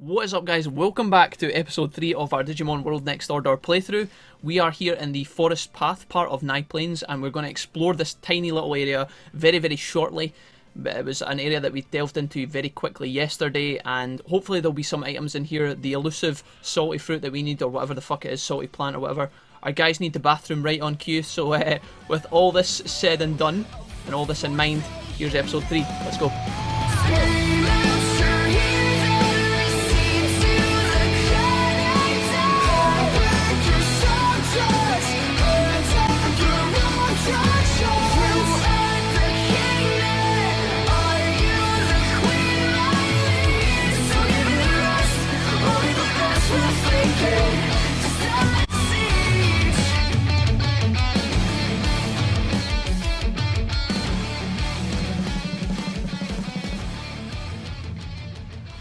What is up, guys? Welcome back to episode 3 of our Digimon World Next Order playthrough. We are here in the forest path part of Nye Plains, and we're going to explore this tiny little area very shortly. It was an area that we delved into very quickly yesterday, and hopefully there'll be some items in here. The elusive salty fruit that we need, or whatever the fuck it is, salty plant or whatever. Our guys need the bathroom right on cue, so with all this said and done, and all this in mind, here's episode 3. Let's go.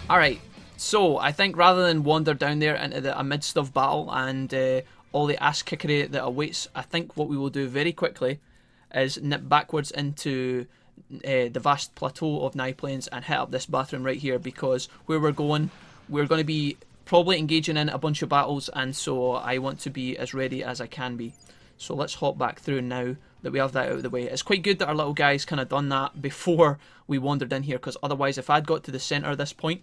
Alright, so I think rather than wander down there into the amidst of battle and all the ass kickery that awaits, I think what we will do very quickly is nip backwards into the vast plateau of Nye Plains and hit up this bathroom right here, because where we're going to be probably engaging in a bunch of battles, and so I want to be as ready as I can be. So let's hop back through now that we have that out of the way. It's quite good that our little guys kind of done that before we wandered in here, because otherwise if I'd got to the centre of this point,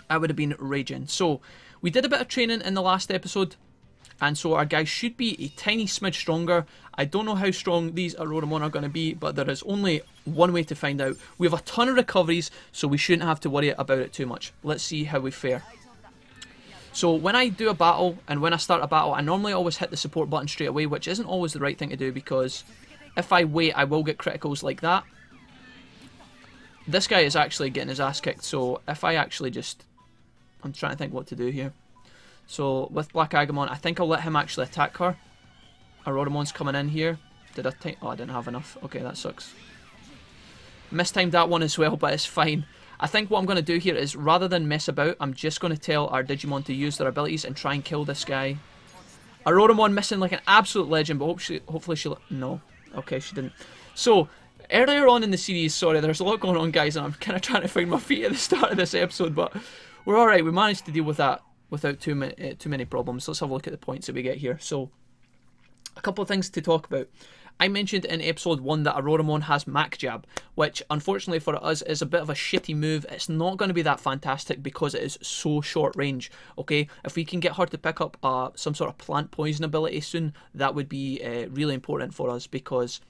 I would have been raging. So we did a bit of training in the last episode, and so our guys should be a tiny smidge stronger. I don't know how strong these Auroramon are going to be, but there is only one way to find out. We have a ton of recoveries, so we shouldn't have to worry about it too much. Let's see how we fare. So when I do a battle, and when I start a battle, I normally always hit the support button straight away, which isn't always the right thing to do, because if I wait, I will get criticals like that. This guy is actually getting his ass kicked, so if I actually just... I'm trying to think what to do here. So with Black Agamon, I think I'll let him actually attack her. Auroramon's coming in here. Did I take... Oh, I didn't have enough. Okay, that sucks. Mistimed that one as well, but it's fine. I think what I'm going to do here is, rather than mess about, I'm just going to tell our Digimon to use their abilities and try and kill this guy. Auroramon missing like an absolute legend, but hopefully she'll... No. Okay, she didn't. So, earlier on in the series, sorry, there's a lot going on, guys, and I'm kind of trying to find my feet at the start of this episode, but we're alright. We managed to deal with that without too many problems. Let's have a look at the points that we get here. So, a couple of things to talk about. I mentioned in episode 1 that Auroramon has Mac Jab, which unfortunately for us is a bit of a shitty move. It's not going to be that fantastic because it is so short range, okay? If we can get her to pick up some sort of plant poison ability soon, that would be really important for us, because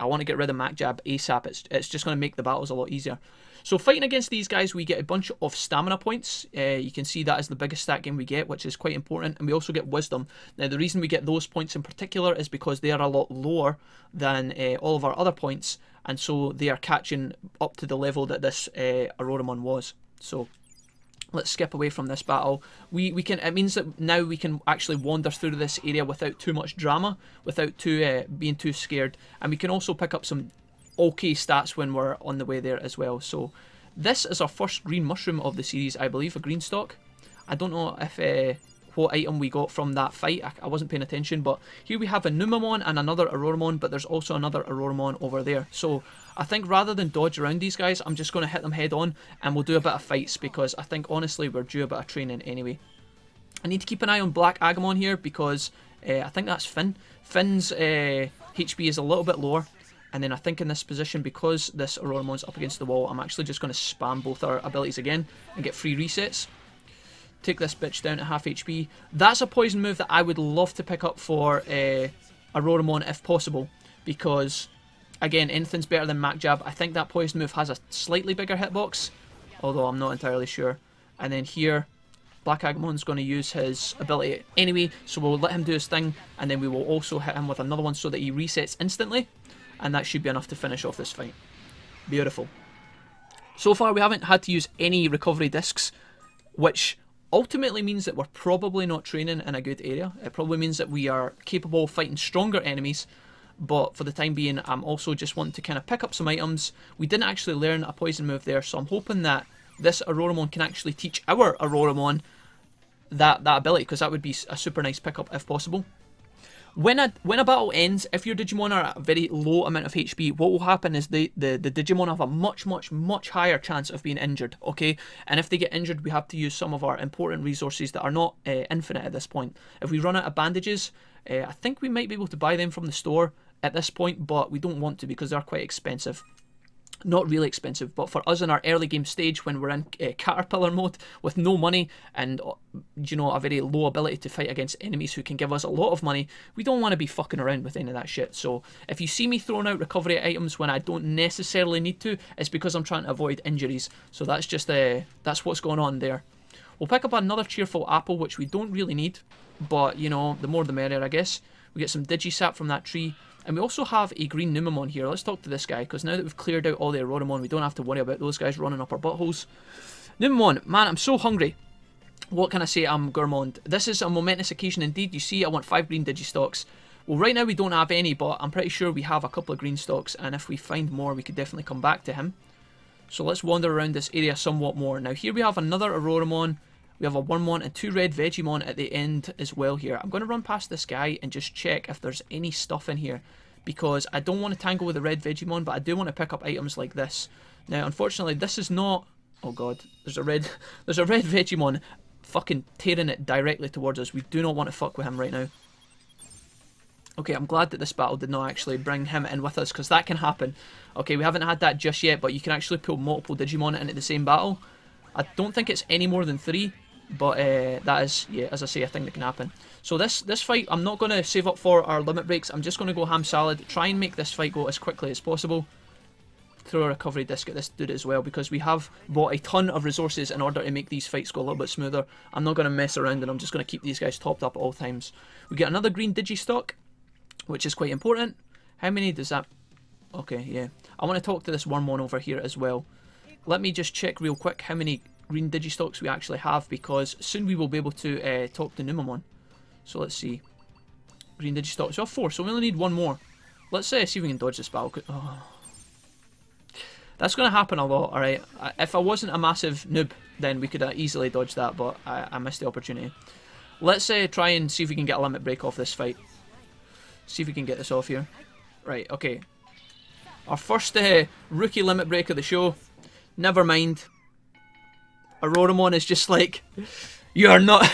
I want to get rid of Mac Jab ASAP. It's just going to make the battles a lot easier. So fighting against these guys, we get a bunch of stamina points. You can see that is the biggest stat gain we get, which is quite important. And we also get wisdom. Now, the reason we get those points in particular is because they are a lot lower than all of our other points. And so they are catching up to the level that this Auroramon was. So let's skip away from this battle. It means that now we can actually wander through this area without too much drama, without being too scared. And we can also pick up some okay stats when we're on the way there as well. So this is our first green mushroom of the series, I believe, a green stalk. I don't know if what item we got from that fight. I wasn't paying attention, but here we have a Numamon and another Auroramon, but there's also another Auroramon over there. So I think rather than dodge around these guys, I'm just going to hit them head on, and we'll do a bit of fights, because I think honestly we're due a bit of training anyway. I need to keep an eye on Black Agamon here, because I think that's Finn. Finn's HP is a little bit lower. And then I think in this position, because this Auroramon's up against the wall, I'm actually just going to spam both our abilities again and get free resets. Take this bitch down to half HP. That's a poison move that I would love to pick up for Auroramon if possible, because, again, anything's better than Mac Jab. I think that poison move has a slightly bigger hitbox, although I'm not entirely sure. And then here, Black Agamon's going to use his ability anyway, so we'll let him do his thing, and then we will also hit him with another one so that he resets instantly. And that should be enough to finish off this fight. Beautiful. So far we haven't had to use any recovery discs, which ultimately means that we're probably not training in a good area. It probably means that we are capable of fighting stronger enemies, but for the time being I'm also just wanting to kind of pick up some items. We didn't actually learn a poison move there, so I'm hoping that this Auroramon can actually teach our Auroramon that ability, because that would be a super nice pickup if possible. when a battle ends, if your Digimon are at a very low amount of HP, what will happen is the Digimon have a much higher chance of being injured, okay? And if they get injured, we have to use some of our important resources that are not infinite at this point. If we run out of bandages, I think we might be able to buy them from the store at this point, but we don't want to because they're quite expensive. Not really expensive, but for us in our early game stage when we're in caterpillar mode with no money and, you know, a very low ability to fight against enemies who can give us a lot of money, we don't want to be fucking around with any of that shit. So if you see me throwing out recovery items when I don't necessarily need to, it's because I'm trying to avoid injuries. So that's just that's what's going on there. We'll pick up another cheerful apple, which we don't really need, but, you know, the more the merrier, I guess. We get some Digisap from that tree. And we also have a green Numemon here. Let's talk to this guy, because now that we've cleared out all the Auroromon, we don't have to worry about those guys running up our buttholes. Numemon, man, I'm so hungry. What can I say? I'm gourmand. This is a momentous occasion indeed. You see, I want 5 green Digistocks. Well, right now we don't have any, but I'm pretty sure we have a couple of green stocks, and if we find more, we could definitely come back to him. So let's wander around this area somewhat more. Now, here we have another Auroromon. We have a Wormmon and 2 red Vegimon at the end as well here. I'm going to run past this guy and just check if there's any stuff in here, because I don't want to tangle with the red Vegimon, but I do want to pick up items like this. Now, unfortunately, this is not... Oh god, there's a red Vegimon fucking tearing it directly towards us. We do not want to fuck with him right now. Okay, I'm glad that this battle did not actually bring him in with us, because that can happen. Okay, we haven't had that just yet, but you can actually pull multiple Digimon into the same battle. I don't think it's any more than 3. But that is, yeah, as I say, a thing that can happen. So this fight, I'm not going to save up for our limit breaks. I'm just going to go ham salad, try and make this fight go as quickly as possible. Throw a recovery disc at this dude as well, because we have bought a ton of resources in order to make these fights go a little bit smoother. I'm not going to mess around, and I'm just going to keep these guys topped up at all times. We get another green Digistock, which is quite important. How many does that... Okay, yeah. I want to talk to this Wormmon over here as well. Let me just check real quick how many green Digistocks we actually have, because soon we will be able to talk to Numemon. So let's see. Green Digistocks. We have 4, so we only need 1 more. Let's see if we can dodge this battle. Oh. That's going to happen a lot, alright? If I wasn't a massive noob, then we could easily dodge that, but I missed the opportunity. Let's try and see if we can get a limit break off this fight. See if we can get this off here. Right, okay. Our first rookie limit break of the show. Never mind. Auroromon is just like, you're not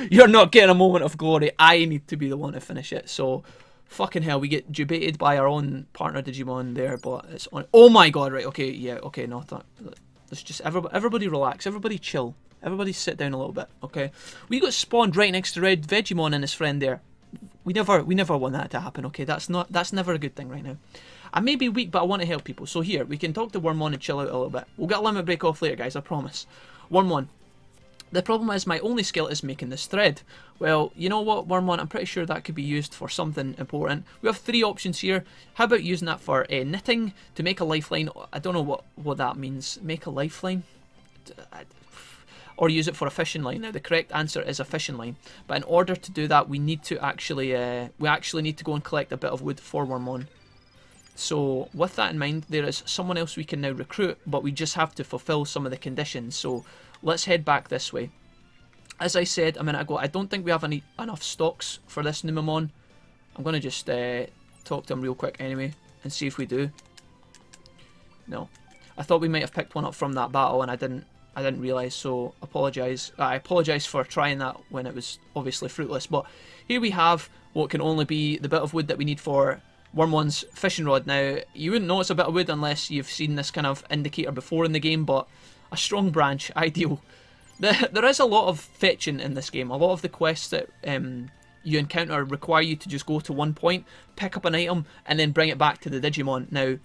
you're not getting a moment of glory. I need to be the one to finish it. So fucking hell, we get debated by our own partner Digimon there, but it's on. Oh my god, right, okay, yeah, okay, no, let's just everybody relax, everybody chill, everybody sit down a little bit, okay? We got spawned right next to red Vegimon and his friend there. We never want that to happen, okay? That's never a good thing right now. I may be weak, but I want to help people. So here, we can talk to Wormmon and chill out a little bit. We'll get a limit break off later, guys, I promise. Wormmon. The problem is my only skill is making this thread. Well, you know what, Wormmon? I'm pretty sure that could be used for something important. We have 3 options here. How about using that for knitting, to make a lifeline? I don't know what that means. Make a lifeline? Or use it for a fishing line. Now, the correct answer is a fishing line. But in order to do that, we need to actually, need to go and collect a bit of wood for Wormmon. So with that in mind, there is someone else we can now recruit, but we just have to fulfill some of the conditions. So let's head back this way. As I said a minute ago, I don't think we have enough stocks for this Numemon. I'm going to just talk to him real quick anyway and see if we do. No. I thought we might have picked one up from that battle and I didn't realise, so apologise. I apologise for trying that when it was obviously fruitless. But here we have what can only be the bit of wood that we need for Wormmon's fishing rod. Now, you wouldn't know it's a bit of wood unless you've seen this kind of indicator before in the game, but a strong branch, ideal. There is a lot of fetching in this game. A lot of the quests that you encounter require you to just go to one point, pick up an item, and then bring it back to the Digimon. Now,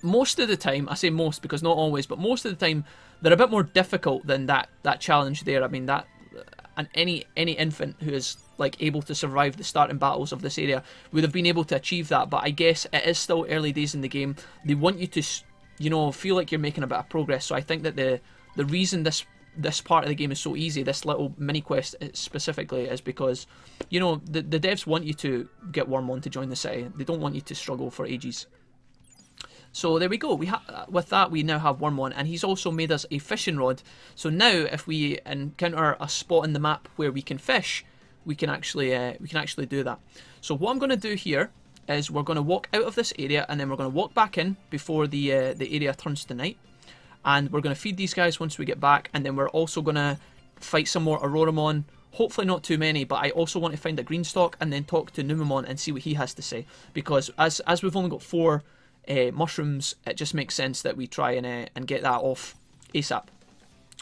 most of the time, I say most because not always, but most of the time, they're a bit more difficult than that challenge there. I mean, and any infant who is like able to survive the starting battles of this area would have been able to achieve that. But I guess it is still early days in the game. They want you to, you know, feel like you're making a bit of progress. So I think that the reason this part of the game is so easy, this little mini quest specifically, is because, you know, the devs want you to get Wormmon to join the city. They don't want you to struggle for ages. So there we go. With that, we now have Wormmon, and he's also made us a fishing rod. So now, if we encounter a spot in the map where we can fish, we can actually do that. So what I'm going to do here is we're going to walk out of this area, and then we're going to walk back in before the area turns to night. And we're going to feed these guys once we get back, and then we're also going to fight some more Auroramon. Hopefully not too many, but I also want to find a green stock and then talk to Numamon and see what he has to say. Because as we've only got 4 mushrooms, it just makes sense that we try and get that off ASAP.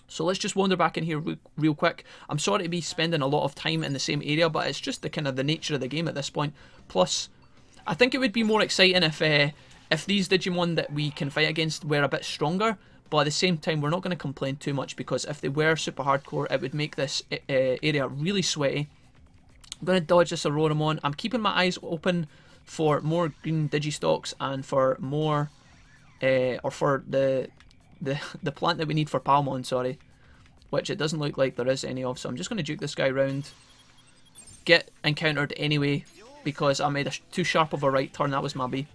So let's just wander back in here real quick. I'm sorry to be spending a lot of time in the same area, but it's just the kind of the nature of the game at this point. Plus, I think it would be more exciting if these Digimon that we can fight against were a bit stronger. But at the same time, we're not going to complain too much, because if they were super hardcore, it would make this area really sweaty. I'm going to dodge this Auroramon. I'm keeping my eyes open for more green Digistocks and for more, or for the plant that we need for Taomon, sorry. Which it doesn't look like there is any of, so I'm just going to juke this guy around. Get encountered anyway, because I made too sharp of a right turn, that was my B.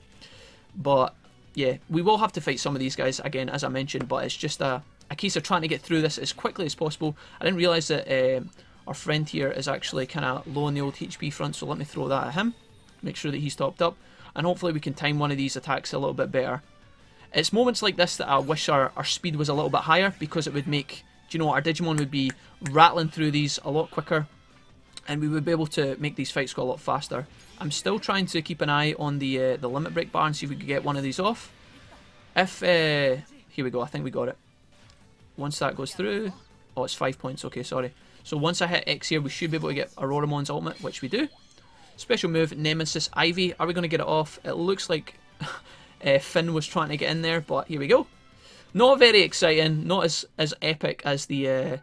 But yeah, we will have to fight some of these guys again, as I mentioned, but it's just a case of trying to get through this as quickly as possible. I didn't realise that our friend here is actually kind of low on the old HP front, so let me throw that at him. Make sure that he's topped up, and hopefully we can time one of these attacks a little bit better. It's moments like this that I wish our speed was a little bit higher, because it would make, do you know, our Digimon would be rattling through these a lot quicker, and we would be able to make these fights go a lot faster. I'm still trying to keep an eye on the limit break bar and see if we can get one of these off. If, here we go, I think we got it. Once that goes through, oh, it's 5 points, okay, sorry. So once I hit X here, we should be able to get Auroramon's ultimate, which we do. Special move, Nemesis Ivy. Are we going to get it off? It looks like Finn was trying to get in there, but here we go. Not very exciting, not as epic as the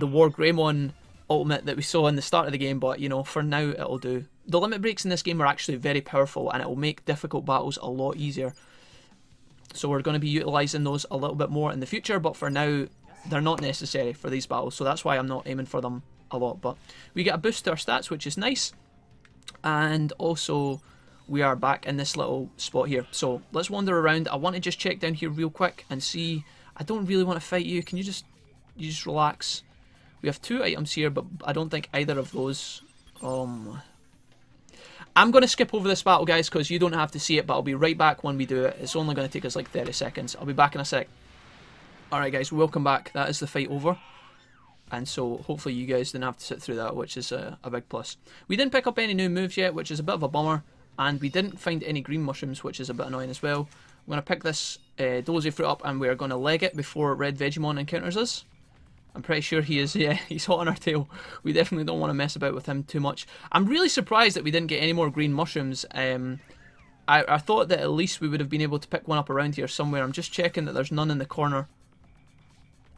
War Greymon ultimate that we saw in the start of the game, but you know, for now it'll do. The limit breaks in this game are actually very powerful, and it will make difficult battles a lot easier. So we're going to be utilising those a little bit more in the future, but for now they're not necessary for these battles, so that's why I'm not aiming for them a lot. But we get a boost to our stats, which is nice, and also we are back in this little spot here. So let's wander around. I want to just check down here real quick and see. I don't really want to fight you. Can you just relax? We have 2 items here, but I don't think either of those. I'm going to skip over this battle, guys, because you don't have to see it, but I'll be right back when we do it. It's only going to take us like 30 seconds. I'll be back in a sec. Alright guys, welcome back. That is the fight over. And so hopefully you guys didn't have to sit through that, which is a big plus. We didn't pick up any new moves yet, which is a bit of a bummer. And we didn't find any green mushrooms, which is a bit annoying as well. I'm going to pick this dozy fruit up, and we're going to leg it before Red Vegemon encounters us. I'm pretty sure he is, yeah, he's hot on our tail. We definitely don't want to mess about with him too much. I'm really surprised that we didn't get any more green mushrooms. I thought that at least we would have been able to pick one up around here somewhere. I'm just checking that there's none in the corner.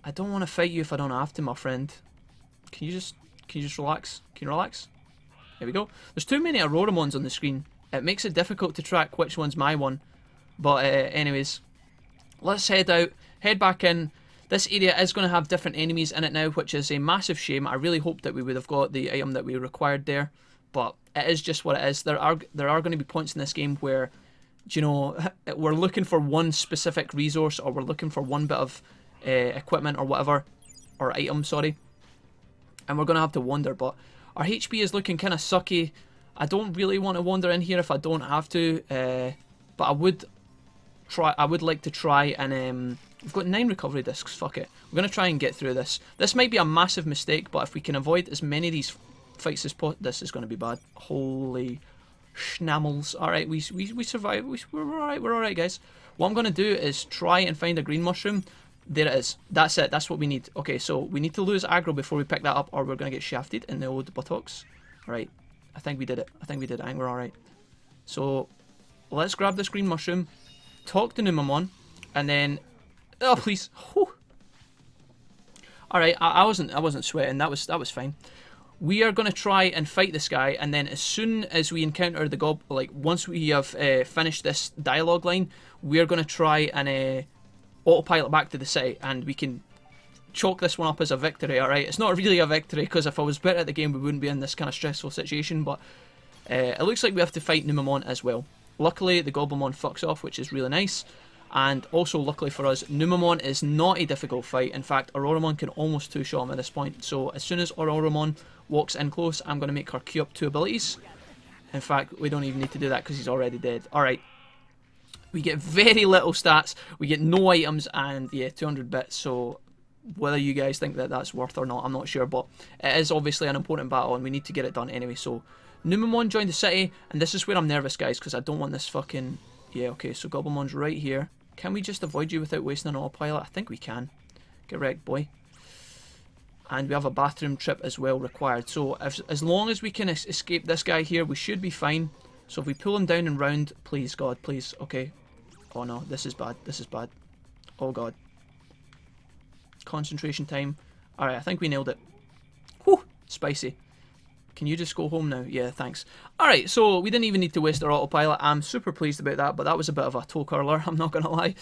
I don't want to fight you if I don't have to, my friend. Can you just relax? Can you relax? There we go. There's too many Auroramons on the screen. It makes it difficult to track which one's my one. But anyways, let's head out, head back in. This area is going to have different enemies in it now, which is a massive shame. I really hoped that we would have got the item that we required there, but it is just what it is. There are going to be points in this game where, you know, we're looking for one specific resource, or we're looking for one bit of equipment or whatever, or item, sorry, and we're going to have to wander. But our HP is looking kind of sucky. I don't really want to wander in here if I don't have to, but I would like to try and we've got 9 recovery discs, fuck it. We're going to try and get through this. This might be a massive mistake, but if we can avoid as many of these fights as possible, this is going to be bad. Holy schnammels. Alright, we survived. We're alright, guys. What I'm going to do is try and find a green mushroom. There it is. That's it. That's what we need. Okay, so we need to lose aggro before we pick that up, or we're going to get shafted in the old buttocks. Alright, I think we did it. I think we're alright. So, let's grab this green mushroom, talk to Numamon, and then... Oh, please. Alright, I wasn't sweating. That was fine. We are going to try and fight this guy, and then as soon as we encounter the gob, like once we have finished this dialogue line, we are going to try and autopilot back to the city, and we can chalk this one up as a victory. Alright, it's not really a victory, because if I was better at the game, we wouldn't be in this kind of stressful situation, but it looks like we have to fight Numamon as well. Luckily, the Goblimon fucks off, which is really nice. And also, luckily for us, Numamon is not a difficult fight. In fact, Auroramon can almost two-shot him at this point. So as soon as Auroramon walks in close, I'm going to make her queue up 2 abilities. In fact, we don't even need to do that because he's already dead. Alright. We get very little stats, we get no items, and yeah, 200 bits. So whether you guys think that that's worth or not, I'm not sure. But it is obviously an important battle and we need to get it done anyway. So Numamon joined the city, and this is where I'm nervous, guys, because I don't want this fucking... Yeah, okay, so Gobblemon's right here. Can we just avoid you without wasting an autopilot? I think we can. Get wrecked, boy. And we have a bathroom trip as well required. So as long as we can escape this guy here, we should be fine. So if we pull him down and round, please, God, please. Okay. Oh no, this is bad. This is bad. Oh God. Concentration time. Alright, I think we nailed it. Whew, spicy. Can you just go home now? Yeah, thanks. Alright, so we didn't even need to waste our autopilot. I'm super pleased about that, but that was a bit of a toe curler, I'm not going to lie.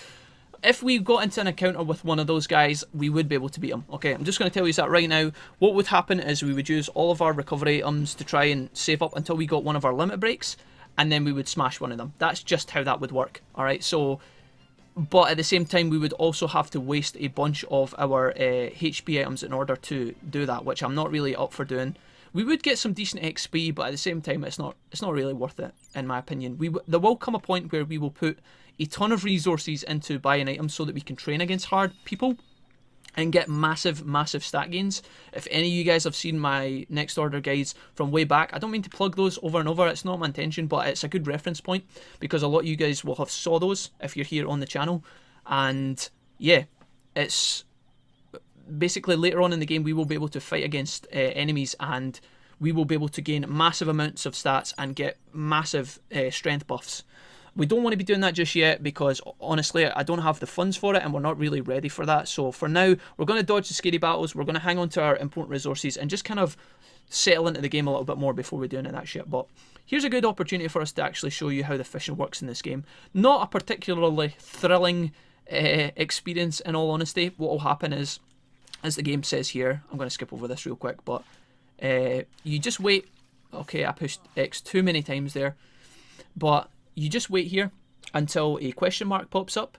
If we got into an encounter with one of those guys, we would be able to beat them. Okay, I'm just going to tell you that right now. What would happen is we would use all of our recovery items to try and save up until we got one of our limit breaks, and then we would smash one of them. That's just how that would work. Alright, so... But at the same time, we would also have to waste a bunch of our HP items in order to do that, which I'm not really up for doing. We would get some decent XP, but at the same time, it's not really worth it, in my opinion. There will come a point where we will put a ton of resources into buying items so that we can train against hard people and get massive, massive stat gains. If any of you guys have seen my Next Order guides from way back, I don't mean to plug those over and over, it's not my intention, but it's a good reference point because a lot of you guys will have saw those if you're here on the channel. And yeah, it's basically later on in the game we will be able to fight against enemies, and we will be able to gain massive amounts of stats and get massive strength buffs. We don't want to be doing that just yet because honestly I don't have the funds for it and we're not really ready for that. So for now we're going to dodge the scary battles, we're going to hang on to our important resources and just kind of settle into the game a little bit more before we do any of that shit. But here's a good opportunity for us to actually show you how the fishing works in this game. Not a particularly thrilling experience in all honesty. What will happen is, as the game says here, I'm going to skip over this real quick, but you just wait. Okay, I pushed X too many times there, but you just wait here until a question mark pops up,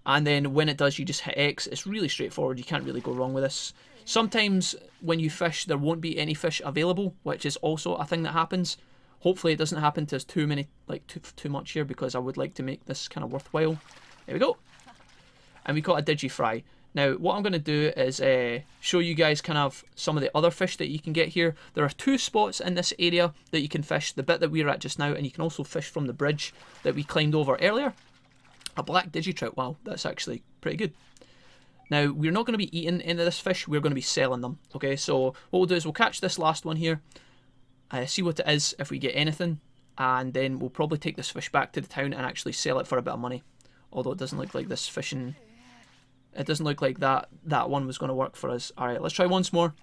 and then when it does you just hit X. It's really straightforward, you can't really go wrong with this. Sometimes when you fish there won't be any fish available, which is also a thing that happens. Hopefully it doesn't happen to us too much here, because I would like to make this kind of worthwhile. There we go. And we caught a Digifry. Now, what I'm going to do is show you guys kind of some of the other fish that you can get here. There are 2 spots in this area that you can fish, the bit that we're at just now, and you can also fish from the bridge that we climbed over earlier. A black Digitrout, wow, that's actually pretty good. Now, we're not going to be eating any of this fish, we're going to be selling them. Okay, so what we'll do is we'll catch this last one here, see what it is if we get anything, and then we'll probably take this fish back to the town and actually sell it for a bit of money. Although it doesn't look like this fishing... It doesn't look like that one was going to work for us. Alright, let's try once more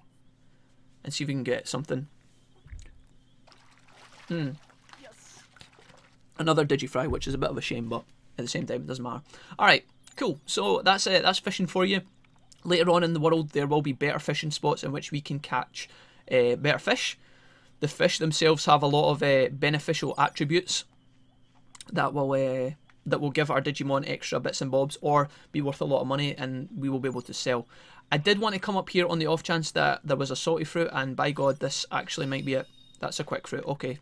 and see if we can get something. Another Digifry, which is a bit of a shame, but at the same time it doesn't matter. Alright, cool. So that's it. That's fishing for you. Later on in the world there will be better fishing spots in which we can catch better fish. The fish themselves have a lot of beneficial attributes that will give our Digimon extra bits and bobs or be worth a lot of money, and we will be able to sell. I did want to come up here on the off chance that there was a salty fruit, and by God, this actually might be it. That's a quick fruit. Okay,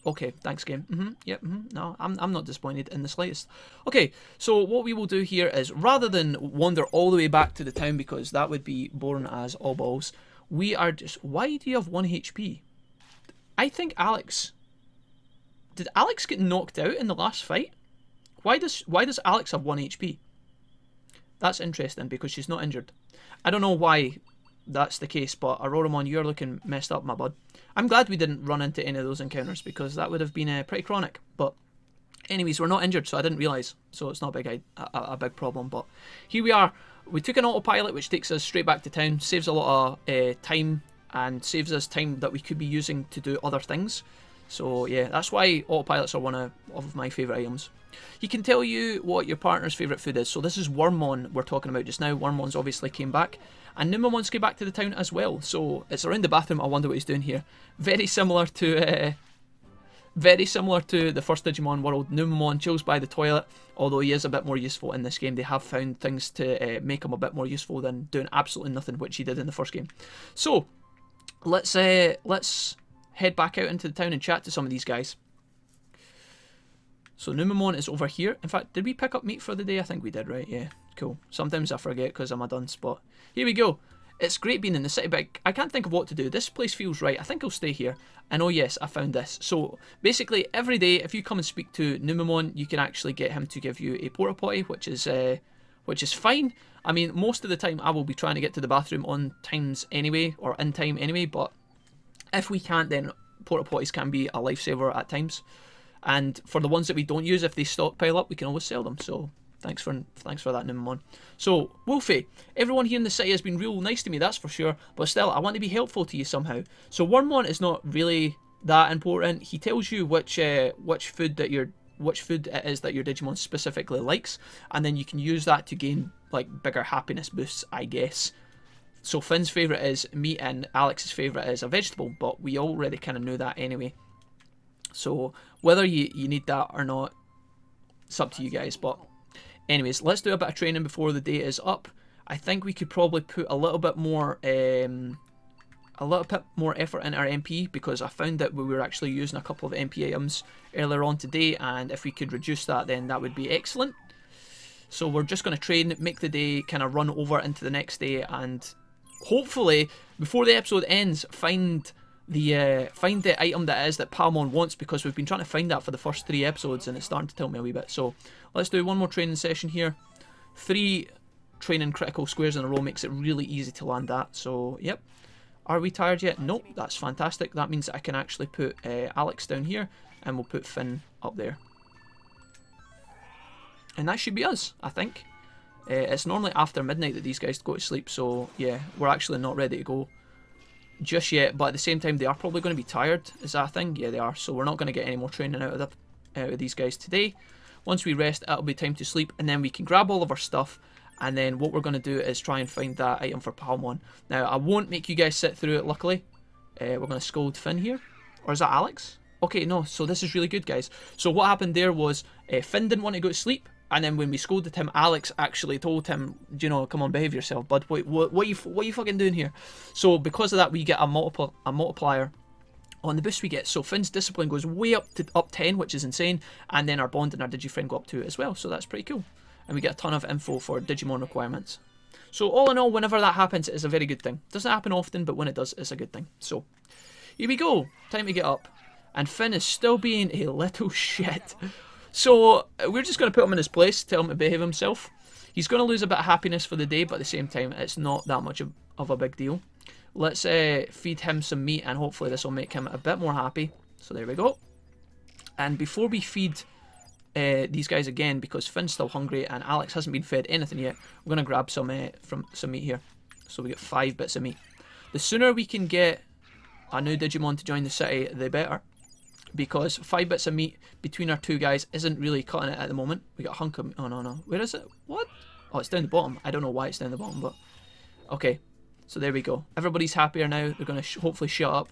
okay, thanks game. Yep, no, I'm not disappointed in the slightest. Okay, so what we will do here is, rather than wander all the way back to the town, because that would be boring as all balls, we are just... Why do you have 1 HP? I think Alex... Did Alex get knocked out in the last fight? Why does Alex have 1 HP? That's interesting, because she's not injured. I don't know why that's the case, but Auroramon, you're looking messed up, my bud. I'm glad we didn't run into any of those encounters, because that would have been pretty chronic. But anyways, we're not injured, so I didn't realise. So it's not a big problem. But here we are. We took an autopilot, which takes us straight back to town. Saves a lot of time, and saves us time that we could be using to do other things. So yeah, that's why autopilots are one of my favourite items. He can tell you what your partner's favourite food is. So this is Wormmon we're talking about just now. Wormmon's obviously came back. And Numamon's came back to the town as well. So it's around the bathroom. I wonder what he's doing here. Very similar to Very similar to the first Digimon World, Ninjamon chills by the toilet, although he is a bit more useful in this game. They have found things to make him a bit more useful than doing absolutely nothing, which he did in the first game. So, let's head back out into the town and chat to some of these guys. So Numemon is over here. In fact, did we pick up meat for the day? I think we did, right? Yeah, cool. Sometimes I forget because I'm a dunce, but here we go. It's great being in the city, but I can't think of what to do. This place feels right. I think I'll stay here. And oh yes, I found this. So basically, every day, if you come and speak to Numemon, you can actually get him to give you a porta potty, which is fine. I mean, most of the time, I will be trying to get to the bathroom on times anyway, or in time anyway. But if we can't, then porta potties can be a lifesaver at times. And for the ones that we don't use, if they stockpile up, we can always sell them. So thanks for that, Numemon. So Wolfie, everyone here in the city has been real nice to me, that's for sure. But still, I want to be helpful to you somehow. So Wormmon is not really that important. He tells you which food it is that your Digimon specifically likes, and then you can use that to gain like bigger happiness boosts, I guess. So Finn's favourite is meat and Alex's favourite is a vegetable, but we already kind of knew that anyway. So whether you need that or not, it's up to you guys. But anyways, let's do a bit of training before the day is up. I think we could probably put a little bit more effort into our MP, because I found that we were actually using a couple of MP items earlier on today, and if we could reduce that, then that would be excellent. So we're just going to train, make the day kind of run over into the next day, and hopefully before the episode ends, find the item that is that Taomon wants, because we've been trying to find that for the first 3 episodes and it's starting to tilt me a wee bit. So let's do one more training session here. 3 training critical squares in a row makes it really easy to land that. So yep. Are we tired yet? Nope, that's fantastic. That means that I can actually put Alex down here, and we'll put Finn up there. And that should be us, I think. It's normally after midnight that these guys go to sleep, so yeah, we're actually not ready to go just yet, but at the same time they are probably going to be tired. Is that a thing? Yeah, they are. So we're not going to get any more training out of these guys today. Once we rest, it'll be time to sleep, and then we can grab all of our stuff, and then what we're going to do is try and find that item for Taomon. Now, I won't make you guys sit through it, luckily. We're going to scold Finn here. Or is that Alex? Okay, no, so this is really good, guys. So what happened there was Finn didn't want to go to sleep, and then when we scolded him, Alex actually told him, you know, come on, behave yourself, bud. What are you fucking doing here? So because of that, we get a multiplier on the boost we get. So Finn's discipline goes way up 10, which is insane, and then our bond and our Digifriend go up 2 as well. So that's pretty cool, and we get a ton of info for Digimon requirements. So all in all, whenever that happens, it is a very good thing. Doesn't happen often, but when it does, it's a good thing. So here we go. Time to get up, and Finn is still being a little shit. So we're just going to put him in his place, tell him to behave himself. He's going to lose a bit of happiness for the day, but at the same time, it's not that much of a big deal. Let's feed him some meat, and hopefully this will make him a bit more happy. So there we go. And before we feed these guys again, because Finn's still hungry and Alex hasn't been fed anything yet, we're going to grab some meat here. So we get 5 bits of meat. The sooner we can get a new Digimon to join the city, the better. Because 5 bits of meat between our 2 guys isn't really cutting it at the moment. We got a hunk of... Oh, no. Where is it? What? Oh, it's down the bottom. I don't know why it's down the bottom, but... Okay. So there we go. Everybody's happier now. They're going to hopefully shut up.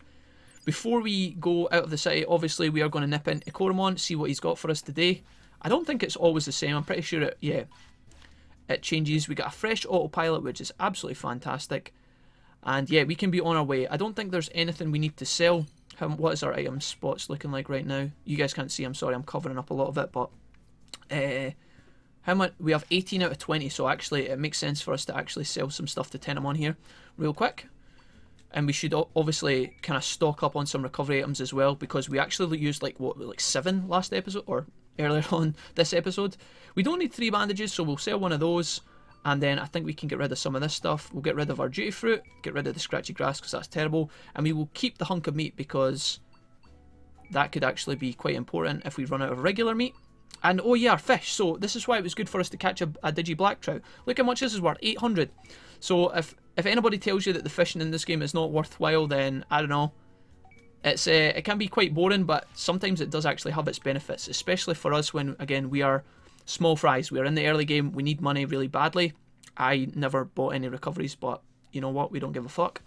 Before we go out of the city, obviously, we are going to nip into Quagmon, see what he's got for us today. I don't think it's always the same. I'm pretty sure it changes. We got a fresh autopilot, which is absolutely fantastic. And yeah, we can be on our way. I don't think there's anything we need to sell. What is our item spots looking like right now? You guys can't see, I'm sorry, I'm covering up a lot of it, but how much? We have 18 out of 20, so actually it makes sense for us to actually sell some stuff to Taomon here real quick. And we should obviously kind of stock up on some recovery items as well, because we actually used like 7 last episode, or earlier on this episode. We don't need 3 bandages, so we'll sell one of those. And then I think we can get rid of some of this stuff. We'll get rid of our duty fruit, get rid of the scratchy grass because that's terrible. And we will keep the hunk of meat because that could actually be quite important if we run out of regular meat. And oh yeah, our fish. So this is why it was good for us to catch a Digi Black Trout. Look how much this is worth, 800. So if anybody tells you that the fishing in this game is not worthwhile, then I don't know. It can be quite boring, but sometimes it does actually have its benefits, especially for us when, again, we are small fries. We are in the early game. We need money really badly. I never bought any recoveries, but you know what? We don't give a fuck.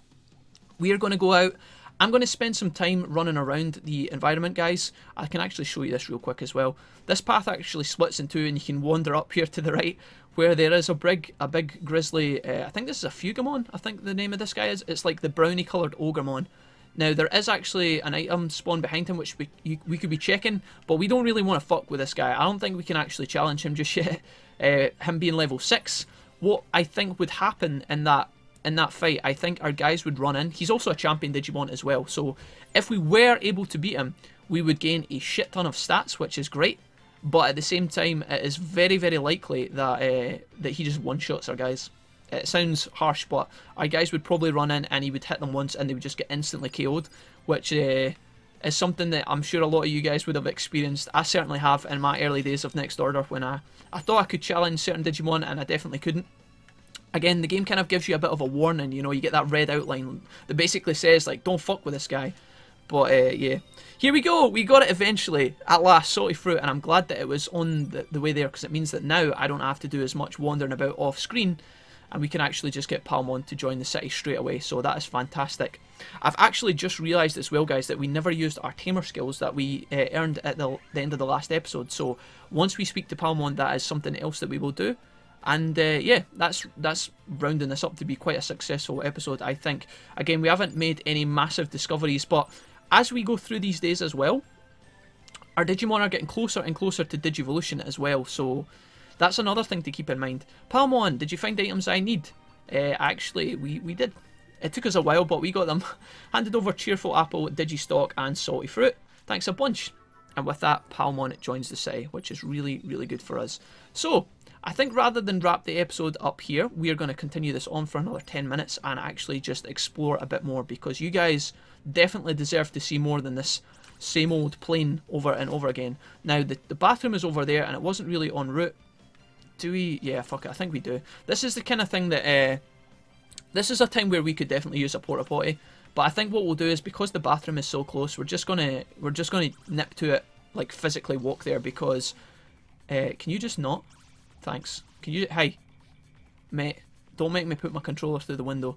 We are going to go out I'm going to spend some time running around the environment, guys. I can actually show you this real quick as well. This path actually splits in two, and you can wander up here to the right, where there is a big grizzly. I think this is a Fugamon. I think the name of this guy is. It's like the brownie coloured Ogremon. Now, there is actually an item spawned behind him, which we could be checking, but we don't really want to fuck with this guy. I don't think we can actually challenge him just yet. Him being level 6. What I think would happen in that fight, I think our guys would run in. He's also a champion Digimon as well, so if we were able to beat him, we would gain a shit ton of stats, which is great, but at the same time, it is very, very likely that that he just one-shots our guys. It sounds harsh, but our guys would probably run in and he would hit them once and they would just get instantly KO'd, which is something that I'm sure a lot of you guys would have experienced. I certainly have in my early days of Next Order, when I thought I could challenge certain Digimon and I definitely couldn't. Again, the game kind of gives you a bit of a warning, you know, you get that red outline that basically says, like, don't fuck with this guy. But, yeah. Here we go, we got it eventually, at last, Salty Fruit, and I'm glad that it was on the way there, because it means that now I don't have to do as much wandering about off screen, and we can actually just get Taomon to join the city straight away, so that is fantastic. I've actually just realised as well, guys, that we never used our tamer skills that we earned at the end of the last episode, so once we speak to Taomon, that is something else that we will do. And yeah, that's rounding this up to be quite a successful episode, I think. Again, we haven't made any massive discoveries, but as we go through these days as well, our Digimon are getting closer and closer to Digivolution as well, so that's another thing to keep in mind. Taomon, did you find items I need? Actually, we did. It took us a while, but we got them. Handed over Cheerful Apple, Digistock, and Salty Fruit. Thanks a bunch. And with that, Taomon joins the city, which is really, really good for us. So, I think rather than wrap the episode up here, we are going to continue this on for another 10 minutes and actually just explore a bit more, because you guys definitely deserve to see more than this same old plane over and over again. Now, the bathroom is over there, and it wasn't really en route. Do we? Yeah, fuck it, I think we do. This is the kind of thing that, this is a time where we could definitely use a porta potty, but I think what we'll do is, because the bathroom is so close, we're just gonna nip to it, like physically walk there, because, can you just not? Thanks. Can you? Hey, mate, don't make me put my controller through the window.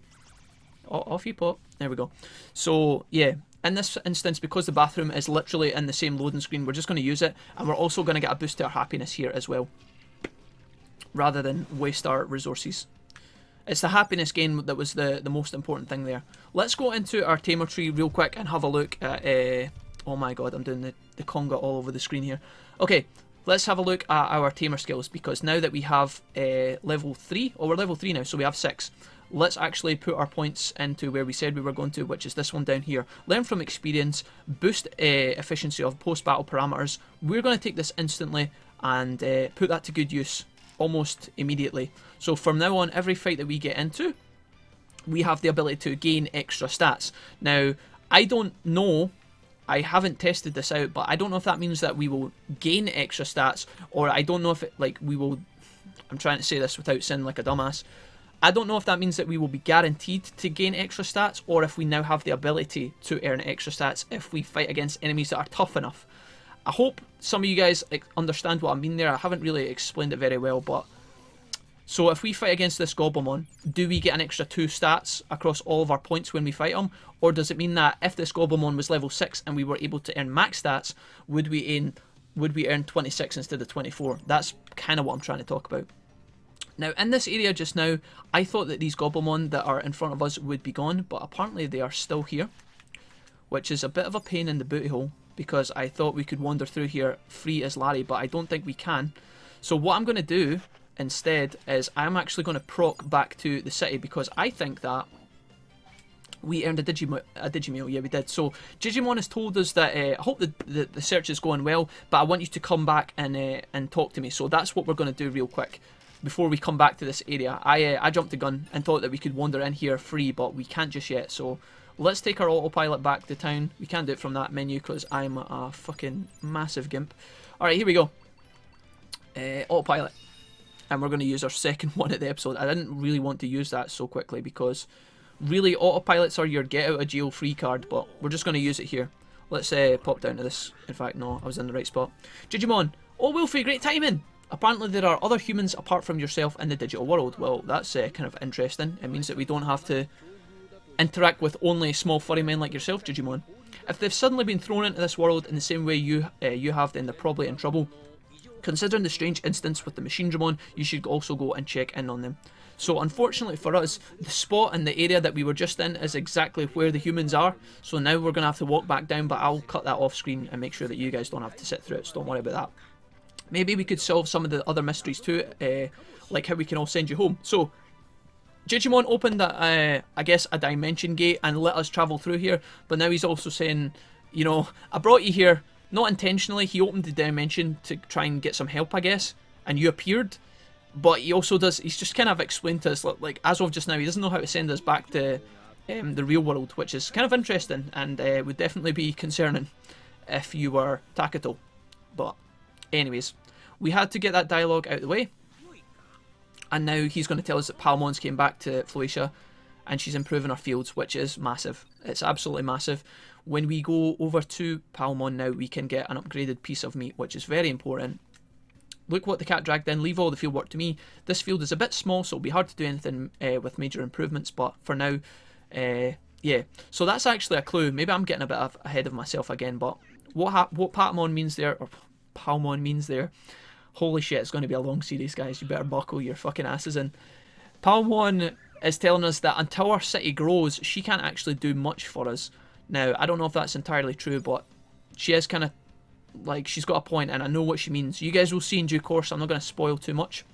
Off you pop. There we go. So yeah, in this instance, because the bathroom is literally in the same loading screen, we're just going to use it, and we're also going to get a boost to our happiness here as well, rather than waste our resources. It's the happiness gain that was the most important thing there. Let's go into our tamer tree real quick and have a look at. Oh my god, I'm doing the conga all over the screen here. Okay. Let's have a look at our tamer skills, because now that we have level 3, we're level 3 now, so we have 6. Let's actually put our points into where we said we were going to, which is this one down here. Learn from experience, boost efficiency of post-battle parameters. We're going to take this instantly and put that to good use almost immediately. So from now on, every fight that we get into, we have the ability to gain extra stats. Now, I don't know, I haven't tested this out, but I don't know if that means that we will gain extra stats, or I don't know if it, like, we will, I'm trying to say this without sounding like a dumbass, I don't know if that means that we will be guaranteed to gain extra stats, or if we now have the ability to earn extra stats if we fight against enemies that are tough enough. I hope some of you guys understand what I mean there. I haven't really explained it very well, but so if we fight against this Goblimon, do we get an extra 2 stats across all of our points when we fight him? Or does it mean that if this Goblimon was level 6 and we were able to earn max stats, would we earn 26 instead of 24? That's kind of what I'm trying to talk about. Now, in this area just now, I thought that these Goblimon that are in front of us would be gone, but apparently they are still here, which is a bit of a pain in the booty hole, because I thought we could wander through here free as Larry, but I don't think we can. So what I'm going to do instead is I'm actually going to proc back to the city, because I think that we earned a Digimon. Yeah, we did. So Jijimon has told us that I hope the search is going well, but I want you to come back and talk to me. So that's what we're going to do real quick before we come back to this area. I jumped the gun and thought that we could wander in here free, but we can't just yet. So let's take our autopilot back to town. We can't do it from that menu because I'm a fucking massive gimp. Alright, here we go. Autopilot. And we're going to use our second one at the episode. I didn't really want to use that so quickly, because really autopilots are your get out of jail free card, but we're just going to use it here. Let's pop down to this. In fact, no, I was in the right spot. Jijimon. Oh, Wolfie, great timing. Apparently there are other humans apart from yourself in the digital world. Well, that's kind of interesting. It means that we don't have to interact with only small furry men like yourself, Jijimon. If they've suddenly been thrown into this world in the same way you have, then they're probably in trouble. Considering the strange instance with the Ninjamon, you should also go and check in on them. So unfortunately for us, the spot and the area that we were just in is exactly where the humans are. So now we're going to have to walk back down, but I'll cut that off screen and make sure that you guys don't have to sit through it, so don't worry about that. Maybe we could solve some of the other mysteries too, like how we can all send you home. So Jijimon opened, I guess, a dimension gate and let us travel through here, but now he's also saying, you know, I brought you here, not intentionally. He opened the dimension to try and get some help, I guess, and you appeared. But he also does, he's just kind of explained to us, like as of just now, he doesn't know how to send us back to the real world, which is kind of interesting and would definitely be concerning if you were Takuto. But anyways, we had to get that dialogue out of the way. And now he's going to tell us that Taomon's came back to Floatia and she's improving her fields, which is massive. It's absolutely massive. When we go over to Taomon now, we can get an upgraded piece of meat, which is very important. Look what the cat dragged in, leave all the field work to me. This field is a bit small, so it'll be hard to do anything with major improvements, but for now, yeah. So that's actually a clue. Maybe I'm getting a bit ahead of myself again, but what Patamon means there, or Taomon means there, holy shit, it's going to be a long series, guys. You better buckle your fucking asses in. Taomon is telling us that until our city grows, she can't actually do much for us. Now, I don't know if that's entirely true, but she is kind of, like, she's got a point, and I know what she means. You guys will see in due course. I'm not going to spoil too much.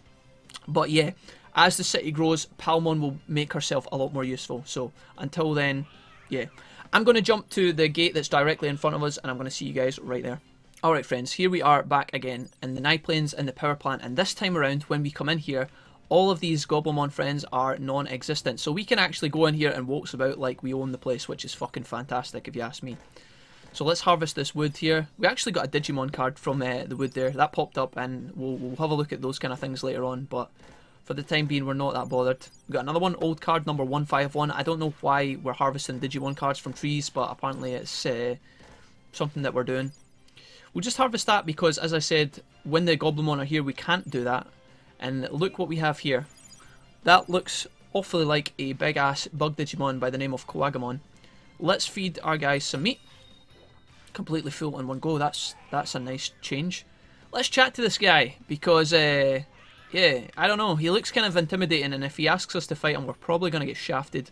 But yeah, as the city grows, Taomon will make herself a lot more useful. So until then, yeah. I'm going to jump to the gate that's directly in front of us, and I'm going to see you guys right there. Alright friends, here we are back again in the Niplanes and the power plant, and this time around when we come in here, all of these Goblimon friends are non-existent. So we can actually go in here and waltz about like we own the place, which is fucking fantastic if you ask me. So let's harvest this wood here. We actually got a Digimon card from the wood there. That popped up, and we'll have a look at those kind of things later on. But for the time being, we're not that bothered. We got another one, old card number 151. I don't know why we're harvesting Digimon cards from trees, but apparently it's something that we're doing. We'll just harvest that because, as I said, when the Goblimon are here, we can't do that. And look what we have here. That looks awfully like a big-ass bug Digimon by the name of Quagmon. Let's feed our guys some meat. Completely full in one go. That's a nice change. Let's chat to this guy because yeah, I don't know, he looks kind of intimidating, and if he asks us to fight him, we're probably going to get shafted.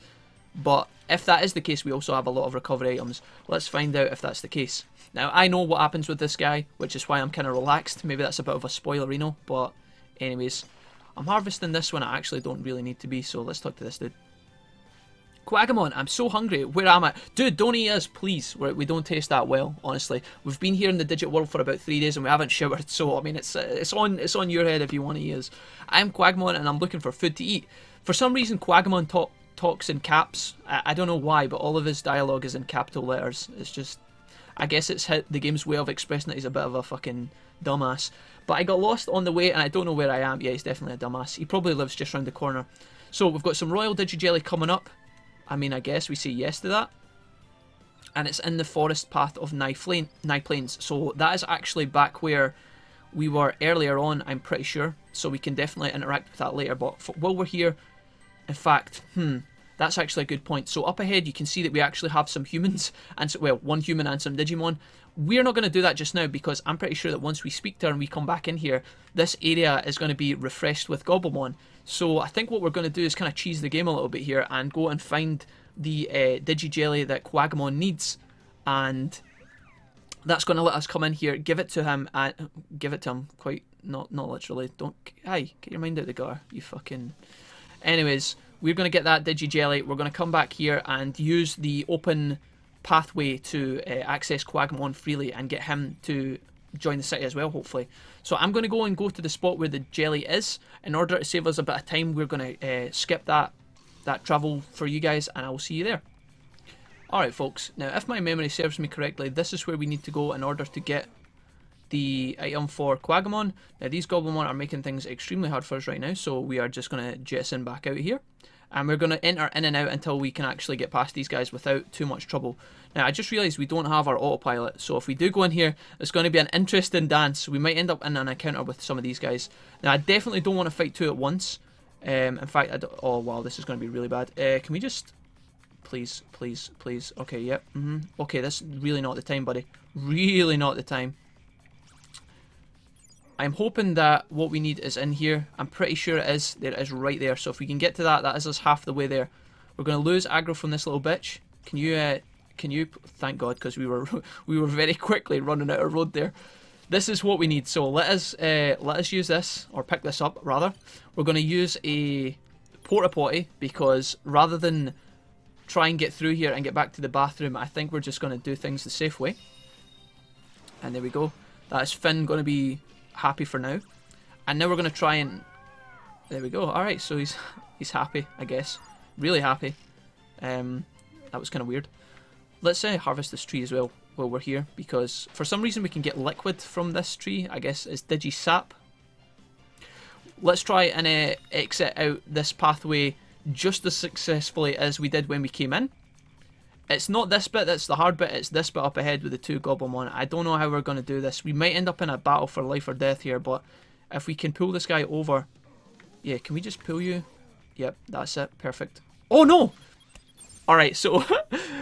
But if that is the case, we also have a lot of recovery items. Let's find out if that's the case. Now, I know what happens with this guy, which is why I'm kind of relaxed. Maybe that's a bit of a spoilerino, but anyways, I'm harvesting this one. I actually don't really need to be, so let's talk to this dude. Quagmon, I'm so hungry. Where am I? Dude, don't eat us, please. We don't taste that well, honestly. We've been here in the Digit world for about 3 days and we haven't showered, so I mean, it's on your head if you want to eat us. I'm Quagmon and I'm looking for food to eat. For some reason, Quagmon talks in caps. I don't know why, but all of his dialogue is in capital letters. It's just, I guess it's the game's way of expressing that he's a bit of a fucking dumbass. But I got lost on the way and I don't know where I am. Yeah, he's definitely a dumbass. He probably lives just around the corner. So we've got some Royal Digijelly coming up. I mean, I guess we say yes to that. And it's in the forest path of Niplanes. So that is actually back where we were earlier on, I'm pretty sure. So we can definitely interact with that later. But while we're here, in fact, that's actually a good point. So up ahead, you can see that we actually have some humans. And so, well, one human and some Digimon. We're not going to do that just now because I'm pretty sure that once we speak to her and we come back in here, this area is going to be refreshed with Goblimon. So I think what we're going to do is kind of cheese the game a little bit here and go and find the Digijelly that Quagmon needs. And that's going to let us come in here, give it to him, quite, not literally. Don't, hey, get your mind out the gutter, you fucking... Anyways, we're going to get that Digijelly. We're going to come back here and use the open pathway to access Quagmon freely and get him to join the city as well, hopefully. So I'm going to go to the spot where the jelly is. In order to save us a bit of time, we're going to skip that travel for you guys, and I will see you there. Alright folks, now if my memory serves me correctly, this is where we need to go in order to get the item for Quagmon. Now these Goblimon are making things extremely hard for us right now, so we are just going to jettison back out here. And we're going to enter in and out until we can actually get past these guys without too much trouble. Now, I just realised we don't have our autopilot, so if we do go in here, it's going to be an interesting dance. We might end up in an encounter with some of these guys. Now, I definitely don't want to fight two at once. In fact, oh wow, this is going to be really bad. Can we just Please, please, please. Okay, yep. Okay, this is really not the time, buddy. Really not the time. I'm hoping that what we need is in here. I'm pretty sure it is. There it is right there. So if we can get to that, that is us half the way there. We're going to lose aggro from this little bitch. Can you? Thank God, because we were very quickly running out of road there. This is what we need. So let us use this, or pick this up rather. We're going to use a porta potty, because rather than try and get through here and get back to the bathroom, I think we're just going to do things the safe way. And there we go. That's Finn going to be happy for now. And now we're going to try and... There we go. Alright, so he's happy, I guess. Really happy. That was kind of weird. Let's harvest this tree as well while we're here, because for some reason we can get liquid from this tree. I guess it's Digisap. Let's try and exit out this pathway just as successfully as we did when we came in. It's not this bit that's the hard bit, it's this bit up ahead with the two Goblimon. I don't know how we're going to do this. We might end up in a battle for life or death here, but if we can pull this guy over... Yeah, can we just pull you? Yep, that's it. Perfect. Oh no! Alright, so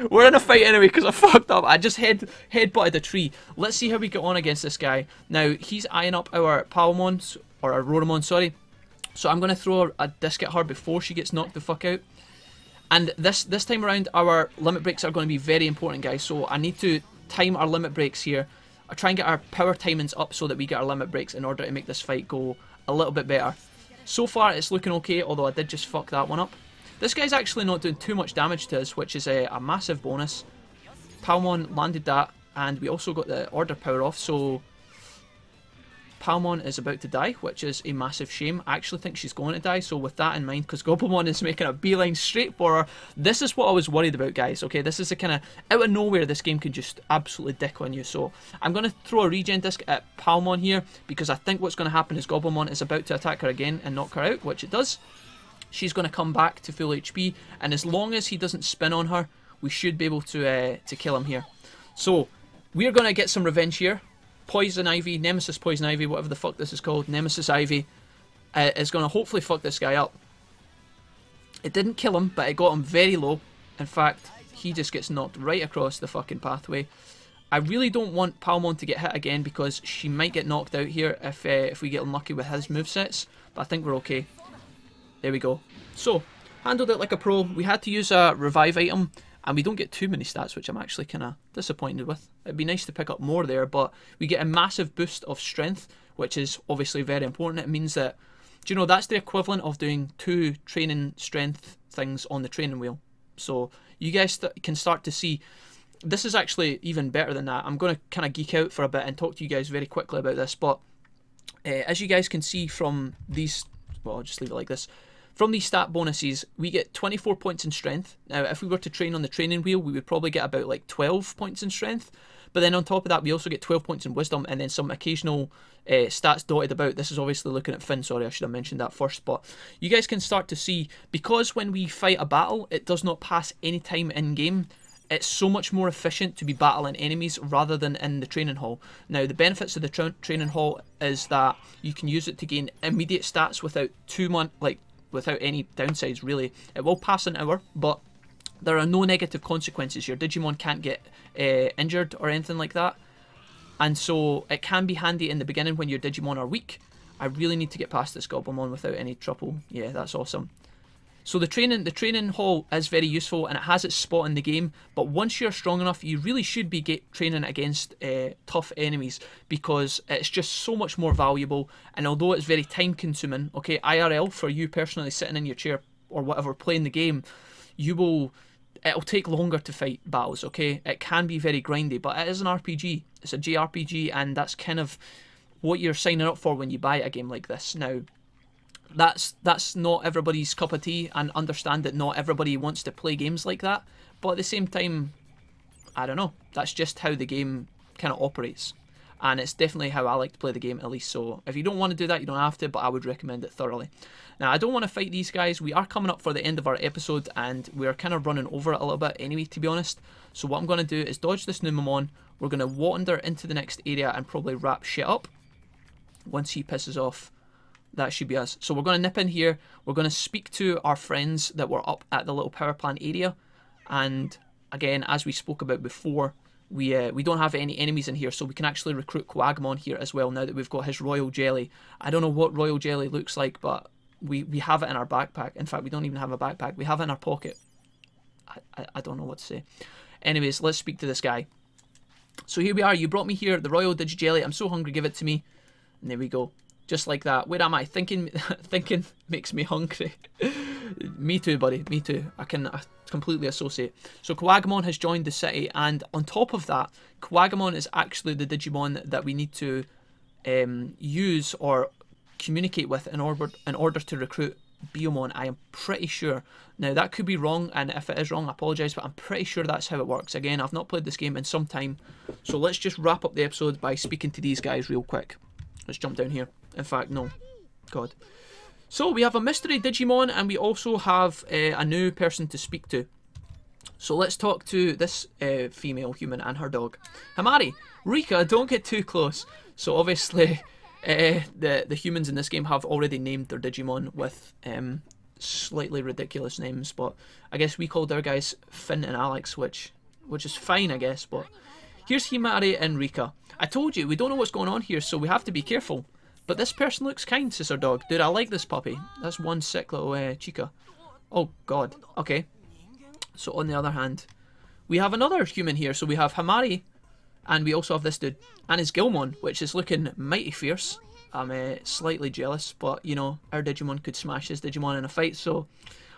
we're in a fight anyway because I fucked up. I just headbutted a tree. Let's see how we get on against this guy. Now, he's eyeing up our Palmon, or our Rotomon, sorry. So I'm going to throw a disc at her before she gets knocked the fuck out. And this time around, our limit breaks are going to be very important, guys. So I need to time our limit breaks here. I try and get our power timings up so that we get our limit breaks in order to make this fight go a little bit better. So far, it's looking okay, although I did just fuck that one up. This guy's actually not doing too much damage to us, which is a massive bonus. Taomon landed that, and we also got the order power off, so... Taomon is about to die, which is a massive shame. I actually think she's going to die, so with that in mind, because Goblimon is making a beeline straight for her, this is what I was worried about, guys, okay? This is the kind of, out of nowhere, this game can just absolutely dick on you, so I'm going to throw a regen disc at Taomon here, because I think what's going to happen is Goblimon is about to attack her again and knock her out, which it does. She's going to come back to full HP, and as long as he doesn't spin on her, we should be able to kill him here. So, we're going to get some revenge here. Poison Ivy, Nemesis Poison Ivy, whatever the fuck this is called, Nemesis Ivy, is going to hopefully fuck this guy up. It didn't kill him, but it got him very low. In fact, he just gets knocked right across the fucking pathway. I really don't want Palmon to get hit again, because she might get knocked out here if we get unlucky with his movesets, but I think we're okay. There we go. So, handled it like a pro. We had to use a revive item, and we don't get too many stats, which I'm actually kind of disappointed with. It'd be nice to pick up more there, but we get a massive boost of strength, which is obviously very important. It means that, do you know, that's the equivalent of doing 2 training strength things on the training wheel. So you guys can start to see, this is actually even better than that. I'm going to kind of geek out for a bit and talk to you guys very quickly about this, but as you guys can see from these, well, I'll just leave it like this. From these stat bonuses, we get 24 points in strength. Now, if we were to train on the training wheel, we would probably get about like 12 points in strength. But then on top of that, we also get 12 points in wisdom, and then some occasional stats dotted about. This is obviously looking at Finn, sorry, I should have mentioned that first. But you guys can start to see, because when we fight a battle, it does not pass any time in-game. It's so much more efficient to be battling enemies rather than in the training hall. Now, the benefits of the training hall is that you can use it to gain immediate stats without without any downsides, really. It will pass an hour, but there are no negative consequences. Your Digimon can't get injured or anything like that. And so it can be handy in the beginning when your Digimon are weak. I really need to get past this Goblimon without any trouble. Yeah, that's awesome. So the training hall is very useful, and it has its spot in the game, but once you're strong enough, you really should be training against tough enemies, because it's just so much more valuable. And although it's very time consuming, okay, IRL, for you personally sitting in your chair or whatever playing the game, it'll take longer to fight battles, okay? It can be very grindy, but it is an RPG. It's a JRPG, and that's kind of what you're signing up for when you buy a game like this. Now, that's not everybody's cup of tea, and understand that not everybody wants to play games like that, but at the same time, I don't know, that's just how the game kind of operates, and it's definitely how I like to play the game, at least. So if you don't want to do that, you don't have to, but I would recommend it thoroughly. Now, I don't want to fight these guys. We are coming up for the end of our episode, and we're kind of running over it a little bit anyway, to be honest. So what I'm going to do is dodge this Numamon. We're going to wander into the next area and probably wrap shit up. Once he pisses off, that should be us. So we're going to nip in here. We're going to speak to our friends that were up at the little power plant area. And again, as we spoke about before, we don't have any enemies in here, so we can actually recruit Quagmon here as well now that we've got his royal jelly. I don't know what royal jelly looks like, but we have it in our backpack. In fact, we don't even have a backpack. We have it in our pocket. I don't know what to say. Anyways, let's speak to this guy. So here we are. You brought me here, the royal Digijelly. I'm so hungry, give it to me. And there we go. Just like that. Where am I? Thinking makes me hungry. Me too, buddy. Me too. I completely associate. So Quagmon has joined the city, and on top of that, Quagmon is actually the Digimon that we need to use or communicate with in order to recruit Biomon. I am pretty sure. Now that could be wrong, and if it is wrong, I apologise, but I'm pretty sure that's how it works. Again, I've not played this game in some time, so let's just wrap up the episode by speaking to these guys real quick. Let's jump down here. In fact, no. God. So we have a mystery Digimon, and we also have a new person to speak to. So let's talk to this female human and her dog. Hamari, Rika, don't get too close. So obviously, the humans in this game have already named their Digimon with slightly ridiculous names, but I guess we called our guys Finn and Alex, which is fine, I guess. But here's Himari and Rika. I told you, we don't know what's going on here, so we have to be careful. But this person looks kind, says her dog. Dude, I like this puppy. That's one sick little chica. Oh, God. Okay. So, on the other hand, we have another human here. So, we have Hamari, and we also have this dude. And his Gilmon, which is looking mighty fierce. I'm slightly jealous, but, you know, our Digimon could smash his Digimon in a fight, so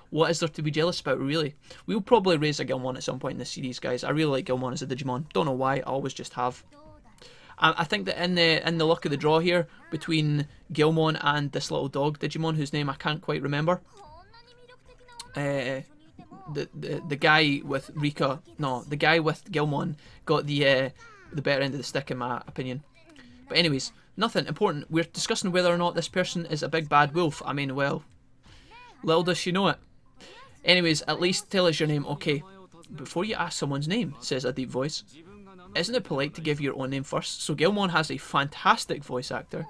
what is there to be jealous about, really? We'll probably raise a Gilmon at some point in this series, guys. I really like Gilmon as a Digimon. Don't know why, I always just have. I think that in the luck of the draw here, between Gilmon and this little dog Digimon, whose name I can't quite remember, the guy with Rika, no, the guy with Gilmon got the better end of the stick in my opinion. But anyways, nothing important. We're discussing whether or not this person is a big bad wolf. I mean, well, little does she know it. Anyways, at least tell us your name. Okay, before you ask someone's name, says a deep voice. Isn't it polite to give your own name first? So Gilmon has a fantastic voice actor.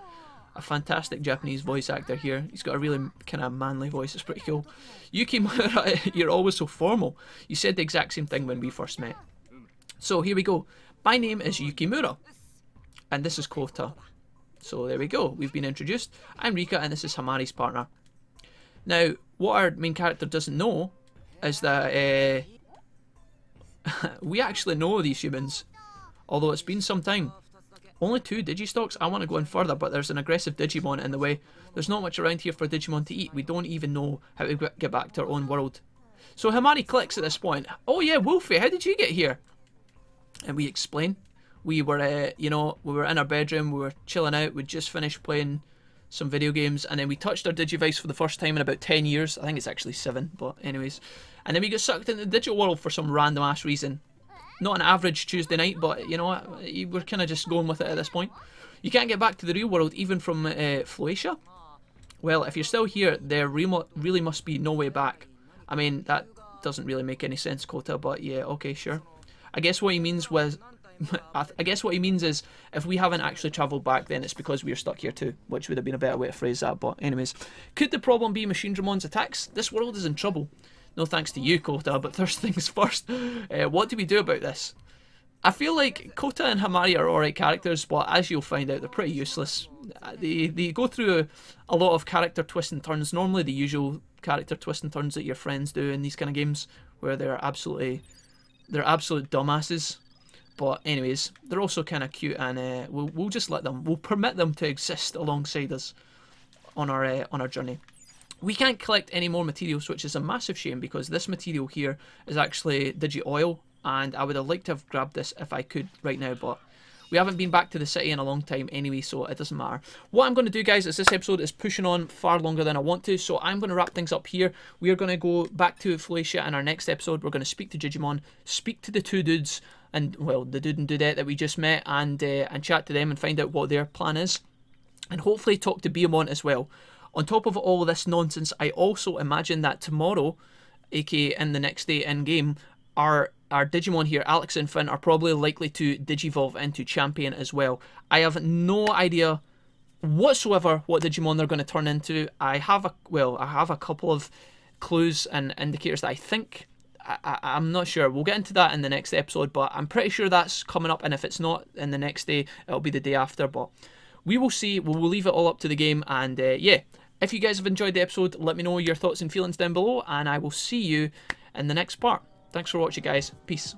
A fantastic Japanese voice actor here. He's got a really kind of manly voice. It's pretty cool. Yukimura, you're always so formal. You said the exact same thing when we first met. So here we go. My name is Yukimura. And this is Kota. So there we go. We've been introduced. I'm Rika and this is Hamari's partner. Now, what our main character doesn't know is that we actually know these humans. Although it's been some time. Only 2 Digistocks? I want to go in further, but there's an aggressive Digimon in the way. There's not much around here for Digimon to eat. We don't even know how to get back to our own world. So Hamari clicks at this point. Oh yeah, Wolfie, how did you get here? And we explain. We were, we were in our bedroom, we were chilling out, we'd just finished playing some video games, and then we touched our Digivice for the first time in about 10 years. I think it's actually 7, but anyways. And then we got sucked into the digital world for some random ass reason. Not an average Tuesday night, but you know what, we're kind of just going with it at this point. You can't get back to the real world even from Floatia? Well, if you're still here, there really must be no way back. I mean, that doesn't really make any sense, Kota, but yeah, okay, sure. I guess what he means is if we haven't actually travelled back, then it's because we're stuck here too, which would have been a better way to phrase that, but anyways. Could the problem be Machinedramon's attacks? This world is in trouble. No thanks to you, Kota, but first things first. What do we do about this? I feel like Kota and Hamari are alright characters, but as you'll find out, they're pretty useless. They go through a lot of character twists and turns, normally the usual character twists and turns that your friends do in these kind of games, where they're absolute dumbasses. But anyways, they're also kind of cute, and we'll just we'll permit them to exist alongside us on our journey. We can't collect any more materials, which is a massive shame, because this material here is actually Digi-Oil, and I would have liked to have grabbed this if I could right now, but we haven't been back to the city in a long time anyway, so it doesn't matter. What I'm going to do, guys, is this episode is pushing on far longer than I want to, so I'm going to wrap things up here. We are going to go back to Floatia in our next episode. We're going to speak to Jijimon, speak to the 2 dudes, and, well, the dude and dudette that we just met, and chat to them and find out what their plan is, and hopefully talk to Biomon as well. On top of all this nonsense, I also imagine that tomorrow, aka in the next day in-game, our Digimon here, Alex and Finn, are probably likely to Digivolve into Champion as well. I have no idea whatsoever what Digimon they're going to turn into. I have a couple of clues and indicators that I think I'm not sure. We'll get into that in the next episode, but I'm pretty sure that's coming up, and if it's not in the next day, it'll be the day after, but we will see. We'll leave it all up to the game, and yeah, if you guys have enjoyed the episode, let me know your thoughts and feelings down below, and I will see you in the next part. Thanks for watching, guys. Peace.